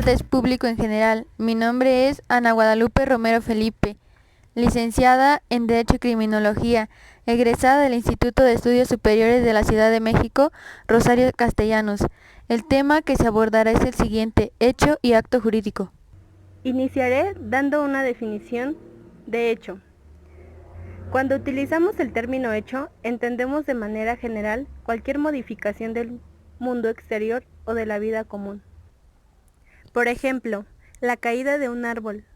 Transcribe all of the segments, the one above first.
tardes, público en general. Mi nombre es Ana Guadalupe Romero Felipe, licenciada en Derecho y Criminología, egresada del Instituto de Estudios Superiores de la Ciudad de México, Rosario Castellanos. El tema que se abordará es el siguiente: hecho y acto jurídico. Iniciaré dando una definición de hecho. Cuando utilizamos el término hecho, entendemos de manera general cualquier modificación del mundo exterior o de la vida común. Por ejemplo, la caída de un árbol,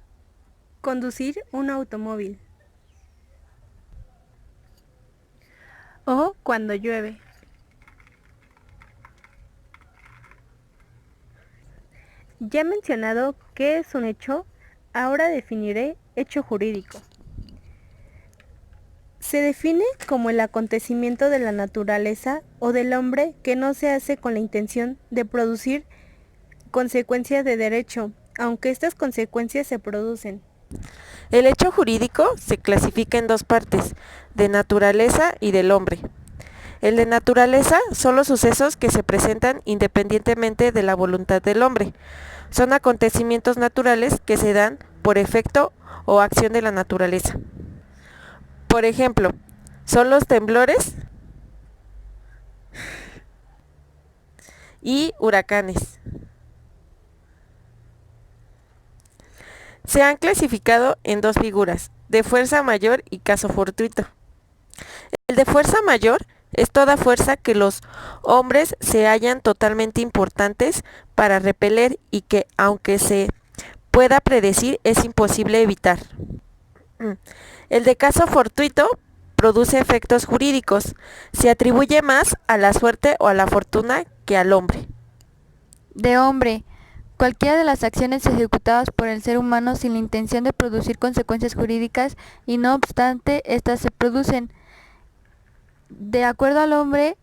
conducir un automóvil, o cuando llueve. Ya he mencionado qué es un hecho, ahora definiré hecho jurídico. Se define como el acontecimiento de la naturaleza o del hombre que no se hace con la intención de producir consecuencias de derecho, aunque estas consecuencias se producen. El hecho jurídico se clasifica en dos partes, de naturaleza y del hombre. El de naturaleza son los sucesos que se presentan independientemente de la voluntad del hombre. Son acontecimientos naturales que se dan por efecto o acción de la naturaleza. Por ejemplo, son los temblores y huracanes. Se han clasificado en dos figuras, de fuerza mayor y caso fortuito. El de fuerza mayor es toda fuerza que los hombres se hallan totalmente importantes para repeler y que, aunque se pueda predecir, es imposible evitar. El de caso fortuito produce efectos jurídicos. Se atribuye más a la suerte o a la fortuna que al hombre. De hombre, cualquiera de las acciones ejecutadas por el ser humano sin la intención de producir consecuencias jurídicas y no obstante éstas se producen. De acuerdo al hombre,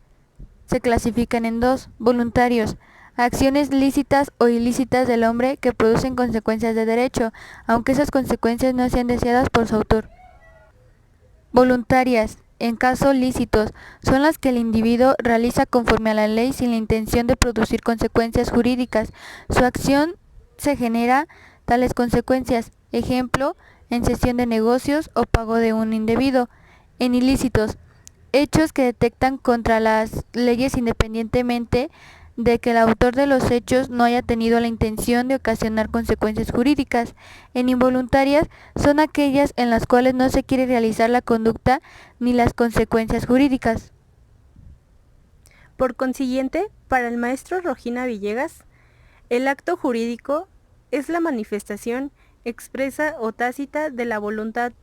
se clasifican en dos: voluntarios, acciones lícitas o ilícitas del hombre que producen consecuencias de derecho, aunque esas consecuencias no sean deseadas por su autor. Voluntarias, en casos lícitos, son las que el individuo realiza conforme a la ley sin la intención de producir consecuencias jurídicas. Su acción se genera tales consecuencias, ejemplo, en cesión de negocios o pago de un indebido. En ilícitos, hechos que detectan contra las leyes independientemente de que el autor de los hechos no haya tenido la intención de ocasionar consecuencias jurídicas. En involuntarias son aquellas en las cuales no se quiere realizar la conducta ni las consecuencias jurídicas. Por consiguiente, para el maestro Rojina Villegas, el acto jurídico es la manifestación expresa o tácita de la voluntad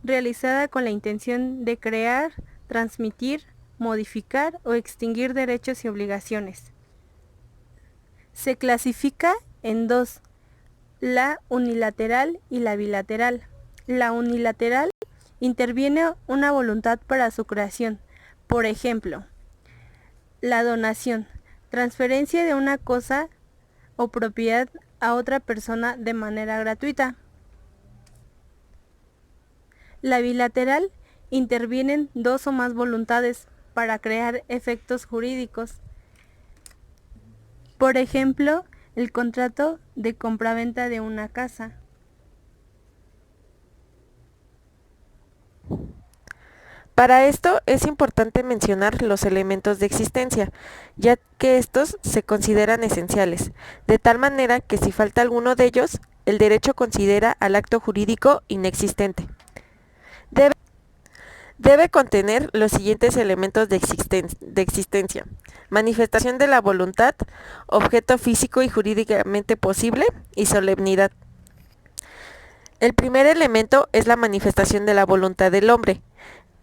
realizada con la intención de crear, transmitir, modificar o extinguir derechos y obligaciones. Se clasifica en dos: la unilateral y la bilateral. La unilateral interviene una voluntad para su creación. Por ejemplo, la donación, transferencia de una cosa o propiedad a otra persona de manera gratuita. La bilateral intervienen dos o más voluntades para crear efectos jurídicos. Por ejemplo, el contrato de compraventa de una casa. Para esto es importante mencionar los elementos de existencia, ya que estos se consideran esenciales, de tal manera que si falta alguno de ellos, el derecho considera al acto jurídico inexistente. Debe contener los siguientes elementos de existencia: manifestación de la voluntad, objeto físico y jurídicamente posible, y solemnidad. El primer elemento es la manifestación de la voluntad del hombre.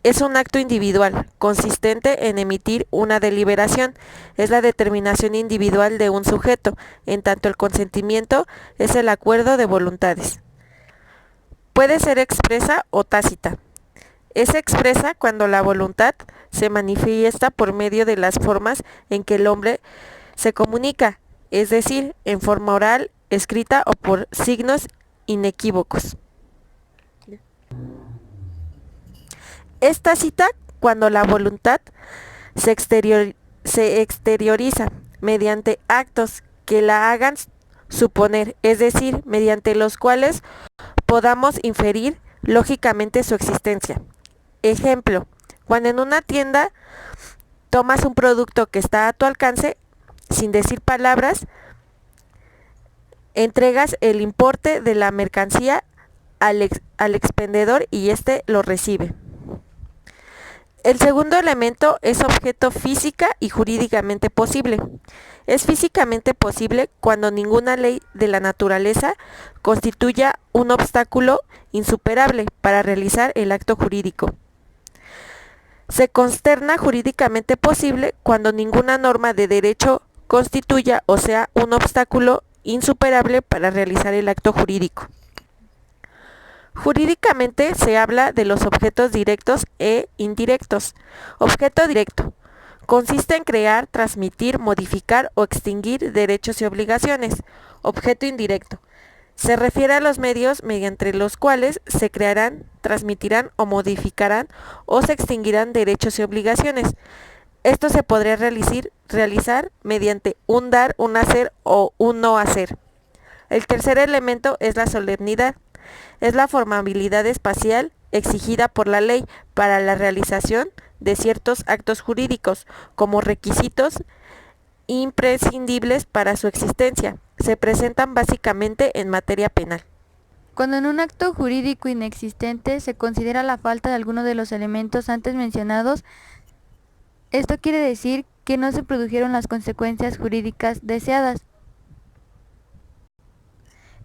Es un acto individual, consistente en emitir una deliberación. Es la determinación individual de un sujeto, en tanto el consentimiento es el acuerdo de voluntades. Puede ser expresa o tácita. Es expresa cuando la voluntad se manifiesta por medio de las formas en que el hombre se comunica, es decir, en forma oral, escrita o por signos inequívocos. Es tácita cuando la voluntad se exterioriza mediante actos que la hagan suponer, es decir, mediante los cuales podamos inferir lógicamente su existencia. Ejemplo, cuando en una tienda tomas un producto que está a tu alcance, sin decir palabras, entregas el importe de la mercancía al expendedor y éste lo recibe. El segundo elemento es objeto física y jurídicamente posible. Es físicamente posible cuando ninguna ley de la naturaleza constituya un obstáculo insuperable para realizar el acto jurídico. Se consterna jurídicamente posible cuando ninguna norma de derecho constituya o sea un obstáculo insuperable para realizar el acto jurídico. Jurídicamente se habla de los objetos directos e indirectos. Objeto directo consiste en crear, transmitir, modificar o extinguir derechos y obligaciones. Objeto indirecto se refiere a los medios mediante los cuales se crearán, transmitirán o modificarán o se extinguirán derechos y obligaciones. Esto se podría realizar mediante un dar, un hacer o un no hacer. El tercer elemento es la solemnidad. Es la formabilidad espacial exigida por la ley para la realización de ciertos actos jurídicos como requisitos imprescindibles para su existencia. Se presentan básicamente en materia penal. Cuando en un acto jurídico inexistente se considera la falta de alguno de los elementos antes mencionados, esto quiere decir que no se produjeron las consecuencias jurídicas deseadas.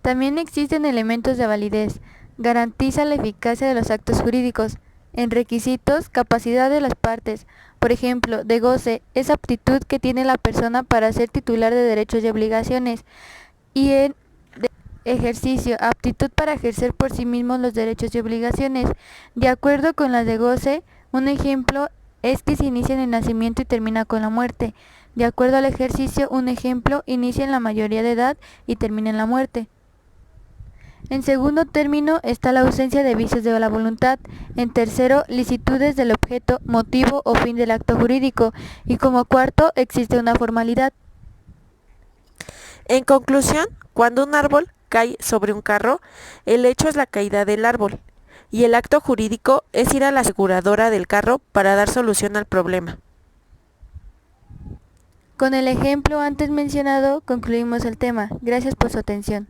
También existen elementos de validez. Garantiza la eficacia de los actos jurídicos. En requisitos, capacidad de las partes. Por ejemplo, de goce es aptitud que tiene la persona para ser titular de derechos y obligaciones. Y en ejercicio, aptitud para ejercer por sí mismos los derechos y obligaciones. De acuerdo con las de goce, un ejemplo es que se inicia en el nacimiento y termina con la muerte. De acuerdo al ejercicio, un ejemplo inicia en la mayoría de edad y termina en la muerte. En segundo término está la ausencia de vicios de la voluntad. En tercero, licitudes del objeto, motivo o fin del acto jurídico. Y como cuarto, existe una formalidad. En conclusión, cuando un árbol cae sobre un carro, el hecho es la caída del árbol y el acto jurídico es ir a la aseguradora del carro para dar solución al problema. Con el ejemplo antes mencionado concluimos el tema. Gracias por su atención.